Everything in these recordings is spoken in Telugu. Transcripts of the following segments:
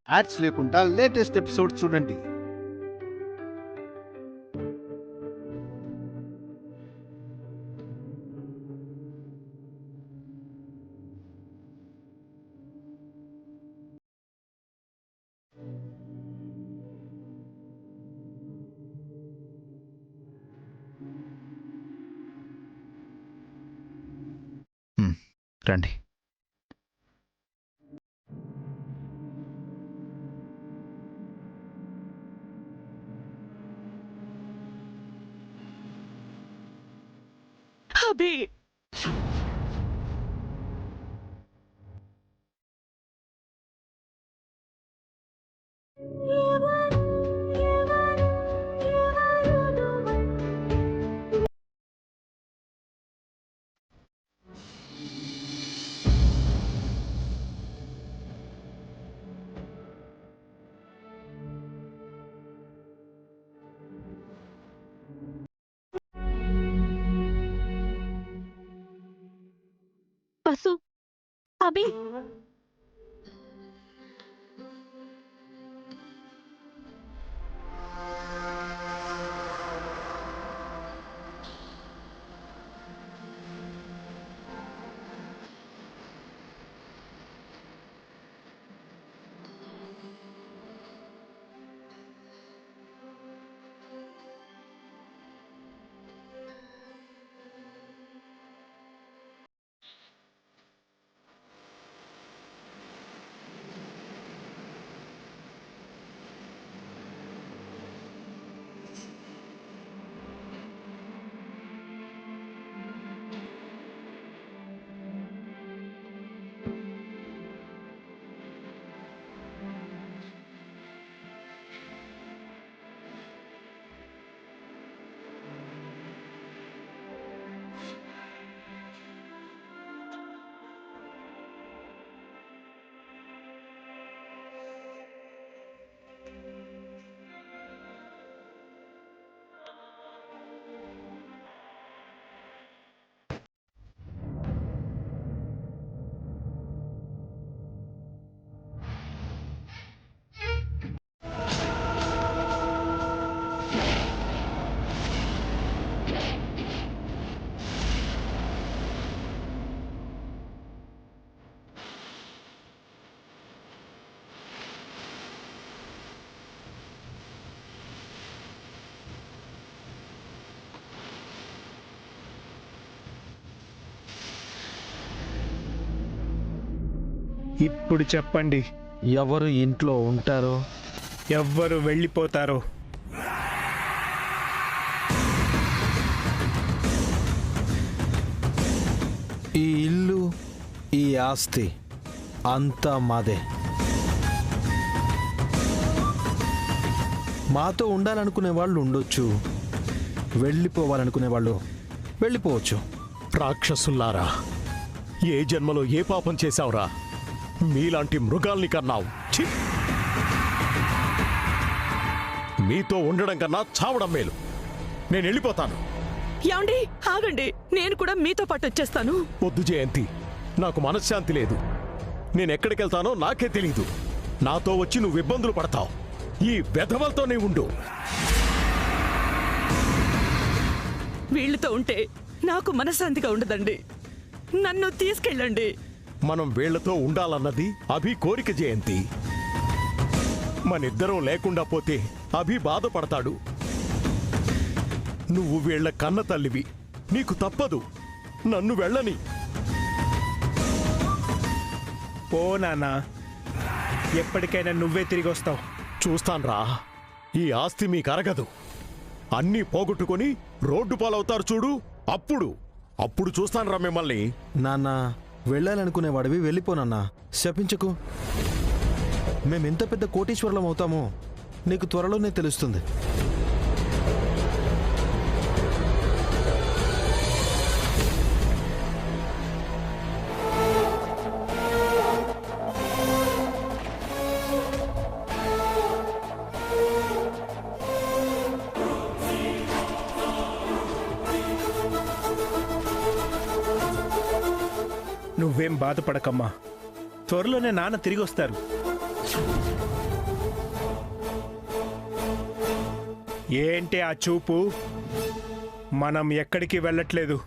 యాడ్స్ లేకుండా లేటెస్ట్ ఎపిసోడ్ చూడండి. రండి. అభి, బసు, అభి, ఇప్పుడు చెప్పండి, ఎవరు ఇంట్లో ఉంటారో, ఎవ్వరు వెళ్ళిపోతారో? ఈ ఇల్లు, ఈ ఆస్తి అంతా మాదే. మాతో ఉండాలనుకునే వాళ్ళు ఉండొచ్చు, వెళ్ళిపోవాలనుకునే వాళ్ళు వెళ్ళిపోవచ్చు. రాక్షసుల్లారా, ఏ జన్మలో ఏ పాపం చేశావురా? మీలాంటి మృగాల్ని కన్నావు. ఛీ! మీతో ఉండడం కన్నా చావడం మేలు. నేను వెళ్ళిపోతాను. యాండి, ఆగండి, నేను కూడా మీతో పాటు వచ్చేస్తాను. వద్దు జయంతి, నాకు మనశ్శాంతి లేదు. నేనెక్కడికెళ్తానో నాకే తెలీదు. నాతో వచ్చి నువ్వు ఇబ్బందులు పడతావు. ఈ వెధవలతోనే ఉండు. వీళ్ళతో ఉంటే నాకు మనశ్శాంతిగా ఉండదండి. నన్ను తీసుకెళ్ళండి. మనం వీళ్లతో ఉండాలన్నది అభి కోరిక జయంతి. మనిద్దరం లేకుండా పోతే అభి బాధపడతాడు. నువ్వు వీళ్ల కన్న తల్లివి, నీకు తప్పదు. నన్ను వెళ్ళని. ఓ నాన్నా, ఎప్పటికైనా నువ్వే తిరిగి వస్తావు. చూస్తాన్రా, ఈ ఆస్తి మీకు అరగదు. అన్నీ పోగొట్టుకొని రోడ్డు పాలవుతారు చూడు, అప్పుడు చూస్తాన్రా మిమ్మల్ని. నాన్న, వెళ్ళాలనుకునే వాడివి వెళ్ళిపోనన్నా, శపించకు. మేమెంత పెద్ద కోటీశ్వరులం అవుతామో నీకు త్వరలోనే తెలుస్తుంది. నువ్వేం బాధపడకమ్మా, త్వరలోనే నాన్న తిరిగి వస్తారు. ఏంటి ఆ చూపు? మనం ఎక్కడికి వెళ్ళట్లేదు.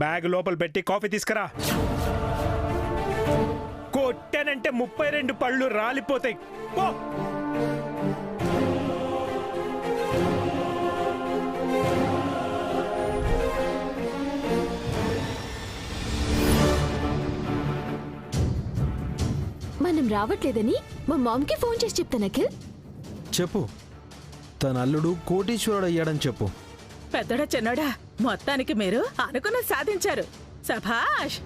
బ్యాగ్ లోపల పెట్టి కాఫీ తీసుకురా. కొట్టానంటే 32 పళ్ళు రాలిపోతాయి. పో. మనం రావట్లేదని మా మామ్కి ఫోన్ చేసి చెప్తాను అఖిల్. చెప్పు, తన అల్లుడు కోటీశ్వరుడు అయ్యాడని చెప్పు. పెద్దడా చిన్నడా, మొత్తానికి మీరు అనుకున్నది సాధించారు. సభాష్.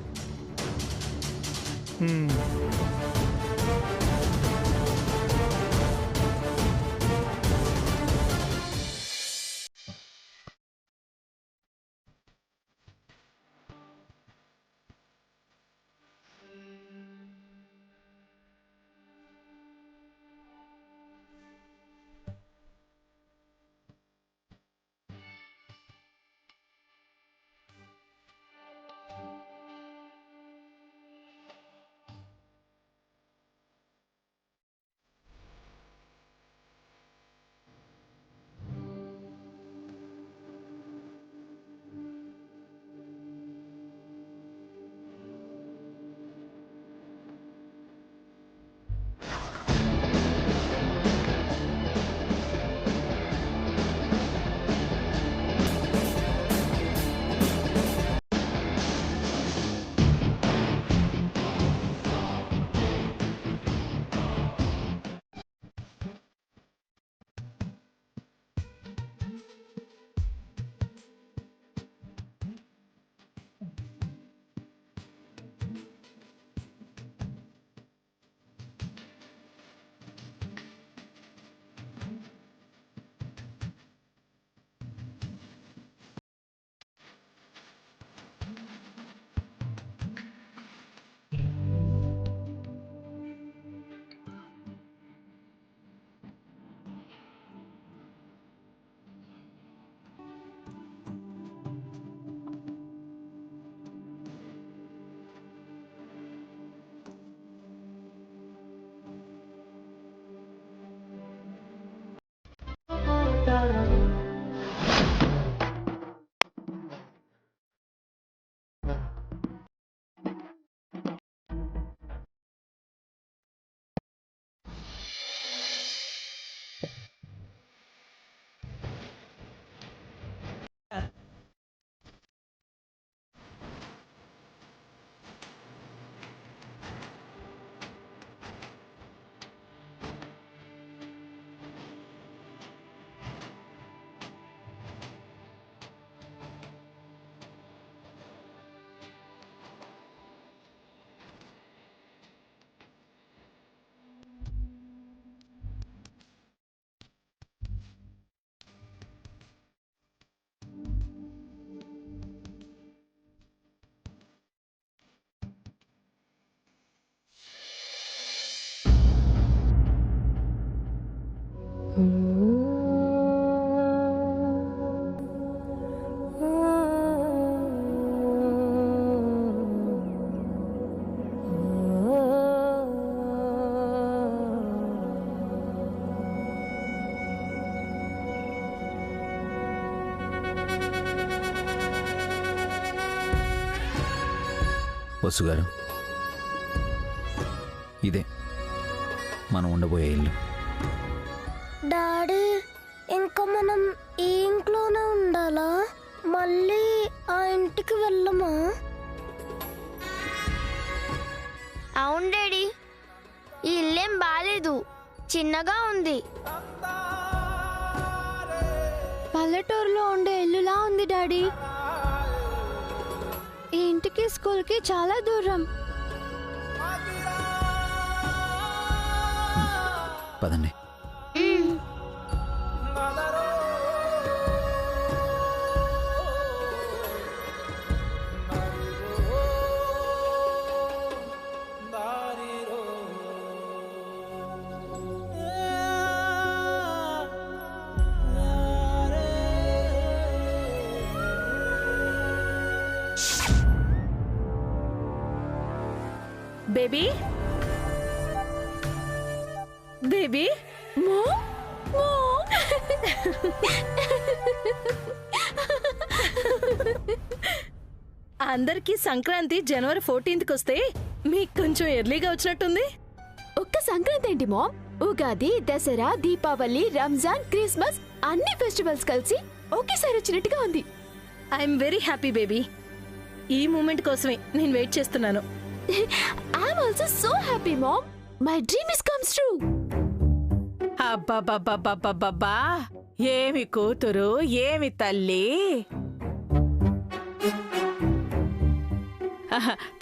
వసు గారు, ఇదే మనం ఉండబోయే ఇల్లు. డాడీ, ఇంకా మనం ఈ ఇంట్లోనే ఉండాలా? మళ్ళీ ఆ ఇంటికి వెళ్ళమా? అవును డాడీ, ఈ ఇల్లేం బాలేదు, చిన్నగా ఉంది. పల్లెటూరులో ఉండే ఇల్లులా ఉంది డాడీ. ఈ ఇంటికి స్కూల్కి చాలా దూరం. పదండి. Baby, baby, mom, mom. అందరికీ సంక్రాంతి జనవరి 14th వస్తే మీకు కొంచెం ఎర్లీగా వచ్చినట్టుంది. ఒక్క సంక్రాంతి ఏంటి మామ్, ఉగాది, దసరా, దీపావళి, రంజాన్, క్రిస్మస్ అన్ని ఫెస్టివల్స్ కలిసి ఒకేసారి వచ్చినట్టుగా ఉంది. I'm very happy baby. ఈ మూమెంట్ కోసమే నేను వెయిట్ చేస్తున్నాను. I'm also so happy mom, my dream is comes true. అబ్బబ్బబ్బబ్బబ్బబ్బా, ఏమి కూతురు, ఏమి తల్లి.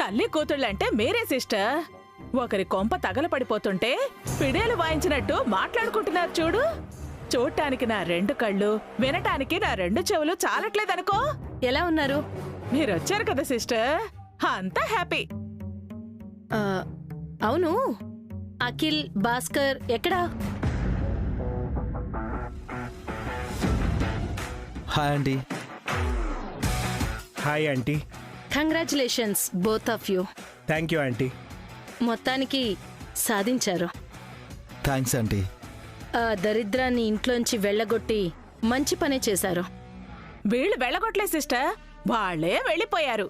తల్లి కూతుళ్ళంటే మీరే సిస్టర్. ఒకరి కొంప తగలపడిపోతుంటే పిడేలు వాయించినట్టు మాట్లాడుకుంటున్నారు చూడు. చూడటానికి నా 2 కళ్ళు, వినటానికి నా 2 చెవులు చాలట్లేదనుకో. ఎలా ఉన్నారు? మీరొచ్చారు కదా సిస్టర్, అంతా హ్యాపీ. ఆ, అవును, అఖిల్, భాస్కర్ ఎక్కడా? Hi aunty. Hi aunty. Congratulations both of you. Thank you aunty. మొత్తానికి సాధించారు. Thanks aunty. ఆ దరిద్రాన్ని ఇంట్లోంచి వెళ్ళగొట్టి మంచి పనే చేశారు. వీళ్ళు వెళ్ళగొట్టలే సిస్టర్, వాళ్ళే వెళ్ళిపోయారు.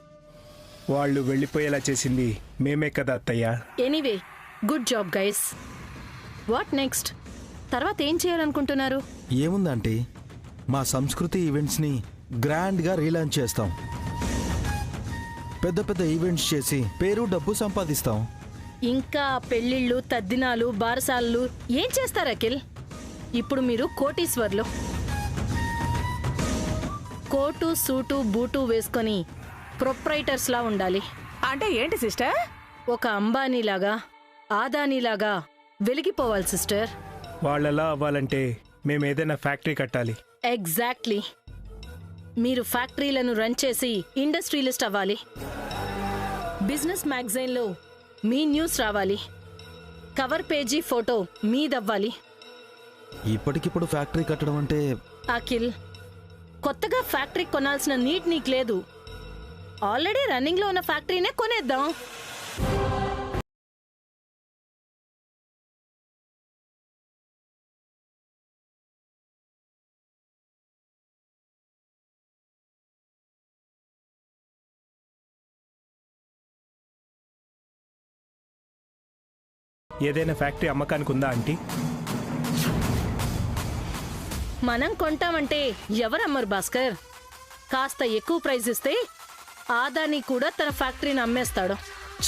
వాళ్ళు వెళ్ళిపోయేలా చేసింది మేమే కదా అత్తయ్య. Anyway, good job guys. What next? తర్వాత ఏం చేయాలనుకుంటున్నారు? ఏముందంటీ, మా సంస్కృతి ఈవెంట్స్ని గ్రాండ్గా రీలాంచ్ చేస్తాం. పెద్ద పెద్ద ఈవెంట్స్ చేసి పేరు డబ్బు సంపాదిస్తాం. ఇంకా పెళ్లిళ్ళు, తద్దినాలు, బారసాలు ఏం చేస్తారు అఖిల్? ఇప్పుడు మీరు కోటీశ్వర్లు. కోటు, సూటు, బూటు వేసుకొని ప్రొప్రైటర్స్ లా ఉండాలి. అంటే ఏంటి సిస్టర్? ఒక అంబానీలాగా, ఆదానీలాగా వెలిగిపోవాలి సిస్టర్. వాళ్ళలా అవ్వాలంటే మేము ఏదైనా ఫ్యాక్టరీ కట్టాలి. ఎగ్జాక్ట్లీ. మీరు ఫ్యాక్టరీలను రన్ చేసి ఇండస్ట్రియలిస్ట్ అవ్వాలి. బిజినెస్ మ్యాగజైన్లో మీ న్యూస్ రావాలి. కవర్ పేజీ ఫోటో మీదవ్వాలి. ఇప్పటికిప్పుడు ఫ్యాక్టరీ కట్టడం అంటే అఖిల్, కొత్తగా ఫ్యాక్టరీ కొనాల్సిన నీడ్ నీకు లేదు. ఆల్రెడీ రన్నింగ్లో ఉన్న ఫ్యాక్టరీనే కొనేద్దాం. ఏదైనా ఫ్యాక్టరీ అమ్మకానికి ఉందా ఆంటీ? మనం కొంటామంటే ఎవరమ్మరు భాస్కర్? కాస్త ఎక్కువ ప్రైస్ ఇస్తే ఆదాని కూడా తన ఫ్యాక్టరీని అమ్మేస్తాడు.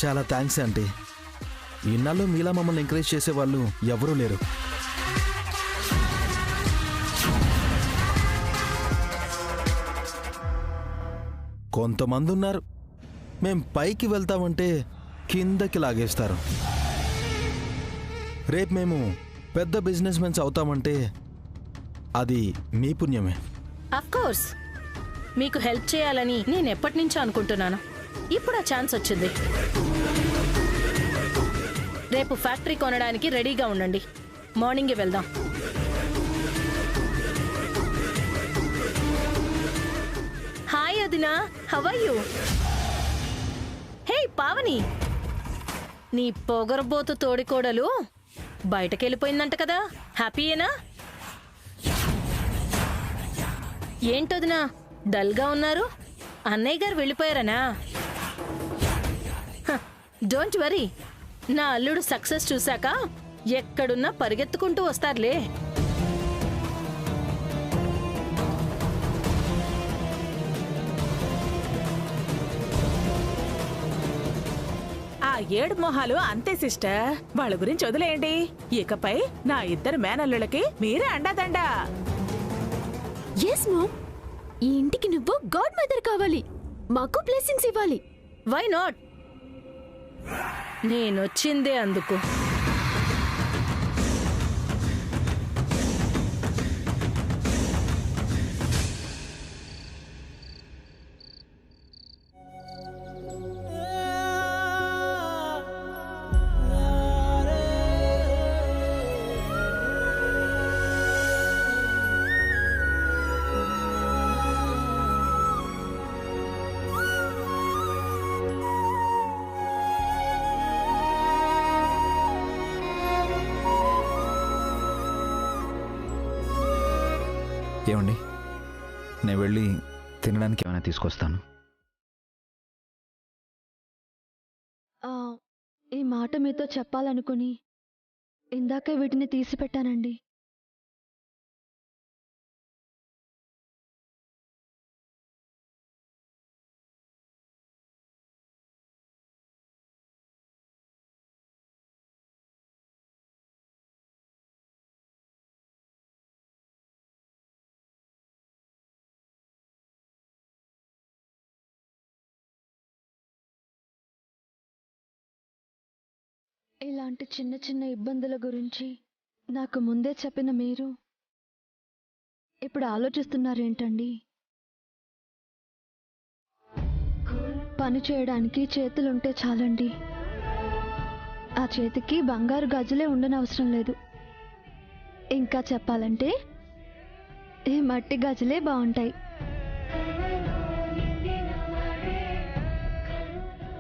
చాలా థ్యాంక్స్ ఆంటీ. ఇన్నాళ్ళు మీలా మమ్మల్ని ఎంకరేజ్ చేసేవాళ్ళు ఎవరూ లేరు. కొంతమంది ఉన్నారు, మేం పైకి వెళ్తామంటే కిందకి లాగేస్తారు. రేపు మేము పెద్ద బిజినెస్ మెన్స్ అవుతామంటే అది మీ పుణ్యమే. అఫ్ కోర్స్, మీకు హెల్ప్ చేయాలని నేను ఎప్పటి నుంచో అనుకుంటున్నాను. ఇప్పుడు ఆ ఛాన్స్ వచ్చింది. రేపు ఫ్యాక్టరీ కొనడానికి రెడీగా ఉండండి. మార్నింగే వెళ్దాం. Hi Adina, how are you? Hey Pavani, నీ పొగరబోతు తోడికోడలు బయటకెళ్ళిపోయిందంట కదా, హ్యాపీయేనా? ఏంటోదినా డల్గా ఉన్నారు? అన్నయ్య గారు వెళ్ళిపోయారనా? డోంట్ వరీ, నా అల్లుడు సక్సెస్ చూశాక ఎక్కడున్నా పరిగెత్తుకుంటూ వస్తారులే. ఆ 7 మొహాలు అంతే సిస్టర్, వాళ్ళ గురించి వదిలేయండి. ఇకపై నా 2 మేనల్లులకి మీరే అండాదండా. ఎస్ మామ్, ఈ ఇంటికి నువ్వు గాడ్ మదర్ కావాలి, మాకు బ్లెస్సింగ్స్ ఇవ్వాలి. Why not? నేనొచ్చిందే అందుకు. ఏమండి, నేను వెళ్ళి తినడానికి ఏమైనా తీసుకొస్తాను. ఈ మాట మీతో చెప్పాలనుకుని ఇందాకే వీటిని తీసిపెట్టానండి. ఇలాంటి చిన్న చిన్న ఇబ్బందుల గురించి నాకు ముందే చెప్పిన మీరు ఇప్పుడు ఆలోచిస్తున్నారేంటండి? పని చేయడానికి చేతులుంటే చాలండి. ఆ చేతికి బంగారు గాజులే ఉండనవసరం లేదు. ఇంకా చెప్పాలంటే ఈ మట్టి గాజులే బాగుంటాయి.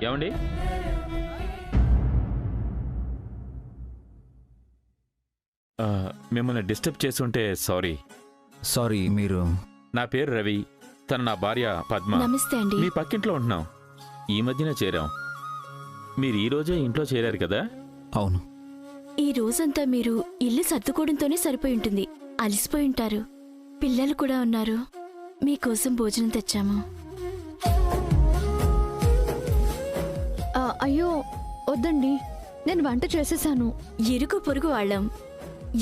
ఏమండి, మిమ్మల్ని డిస్టర్బ్ చేస్తుంటే సారీ. సారీ, మీరు? నా పేరు రవి, తను నా భార్య పద్మ. నమస్తే అండి. మీ పక్కింట్లో ఉంటున్నాం, ఈ మధ్యనే చేరాం. మీరు ఈ రోజే ఇంట్లో చేరారు కదా? అవును. ఈ రోజంతా మీరు ఇల్లు సర్దుకోవడంతోనే సరిపోయి ఉంటుంది. అలసిపోయి ఉంటారు. పిల్లలు కూడా ఉన్నారు. మీకోసం భోజనం తెచ్చాము. అయ్యో వద్దండి, నేను వంట చేసేసాను. ఇరుగు పొరుగు వాళ్ళం,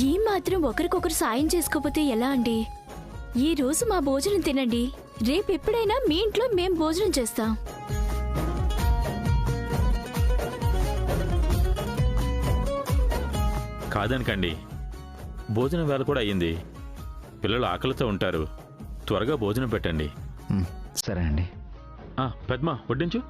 ఈ మాత్రం ఒకరికొకరు సాయం చేసుకోపోతే ఎలా అండి? ఈ రోజు మా భోజనం తినండి. రేపెప్పుడైనా మీ ఇంట్లో మేం భోజనం చేస్తాం. కాదనకండి, భోజనం వేళ కూడా అయ్యింది. పిల్లలు ఆకలితో ఉంటారు. త్వరగా భోజనం పెట్టండి. సరే అండి. పద్మ, వడ్డించు.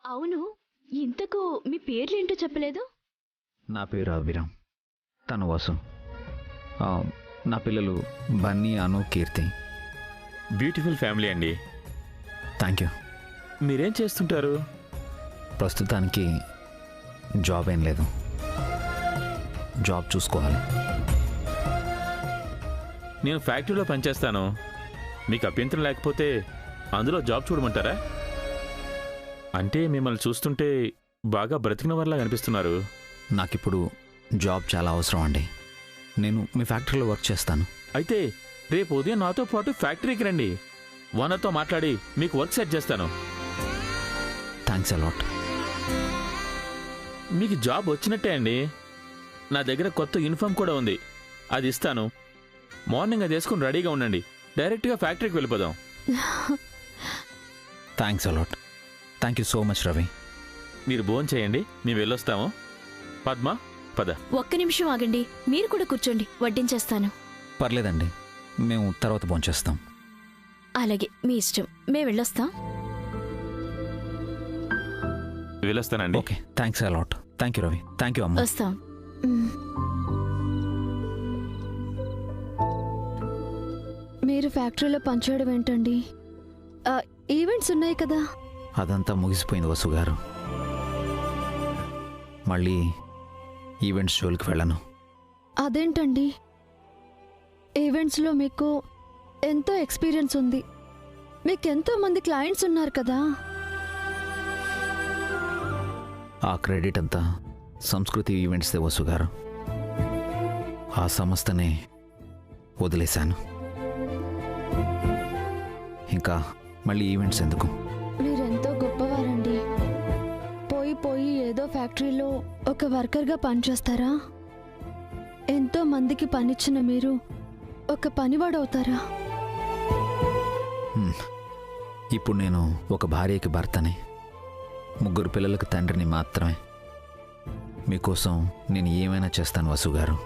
అవును, ఇంతకు మీ పేర్లేంటో చెప్పలేదు? నా పేరు అభిరామ్, తను వసు. నా పిల్లలు బన్నీ, అను, కీర్తి. బ్యూటిఫుల్ ఫ్యామిలీ అండి. Thank you. మీరేం చేస్తుంటారు? ప్రస్తుతానికి జాబ్ ఏం లేదు. జాబ్ చూసుకోవాలి. నేను ఫ్యాక్టరీలో పనిచేస్తాను. మీకు అభ్యంతరం లేకపోతే అందులో జాబ్ చూడమంటారా? అంటే మిమ్మల్ని చూస్తుంటే బాగా బ్రతికిన వారిలా కనిపిస్తున్నారు. నాకిప్పుడు జాబ్ చాలా అవసరం అండి. నేను మీ ఫ్యాక్టరీలో వర్క్ చేస్తాను. అయితే రేపు ఉదయం నాతో పాటు ఫ్యాక్టరీకి రండి. ఓనర్తో మాట్లాడి మీకు వర్క్ సెట్ చేస్తాను. Thanks a lot. మీకు జాబ్ వచ్చినట్టే అండి. నా దగ్గర కొత్త యూనిఫామ్ కూడా ఉంది, అది ఇస్తాను. మార్నింగ్ అది వేసుకుని రెడీగా ఉండండి. డైరెక్ట్గా ఫ్యాక్టరీకి వెళ్ళిపోదాం. Thanks a lot. Thank you so much Ravi. మీరు భోజనం చేయండి, మేము వెళ్ళొస్తాము. పద్మ, పద. ఒక్క నిమిషం ఆగండి, మీరు కూడా కూర్చోండి, వడ్డించేస్తాను. పర్లేదండి, మేము తర్వాత భోంచేస్తాం. అలాగే, మీ ఇష్టం. మేము వెళ్ళొస్తాం. వెళ్ళొస్తానండి. Okay, thanks a lot. Thank you Ravi. Thank you అమ్మ. వస్తాం. మీరు ఫ్యాక్టరీలో పనిచేయడం ఏంటండి? ఈవెంట్స్ ఉన్నాయి కదా? అదంతా ముగిసిపోయింది వసు గారు. మళ్ళీ ఈవెంట్స్ జోలికి వెళ్ళను. అదేంటండి? ఈవెంట్స్లో మీకు ఎంతో ఎక్స్పీరియన్స్ ఉంది. మీకెంతో మంది క్లయింట్స్ ఉన్నారు కదా? ఆ క్రెడిట్ అంతా సంస్కృతి ఈవెంట్స్దే వసు గారు. ఆ సంస్థనే వదిలేశాను. ఇంకా మళ్ళీ ఈవెంట్స్ ఎందుకు? మీరెంతో గొప్పవారండి. పోయి ఏదో ఫ్యాక్టరీలో ఒక వర్కర్గా పనిచేస్తారా? ఎంతో మందికి పనిచ్చిన మీరు ఒక పనివాడవుతారా? ఇప్పుడు నేను ఒక భార్యకి భర్తని, 3 పిల్లలకు తండ్రిని మాత్రమే. మీకోసం నేను ఏమైనా చేస్తాను వసు గారు.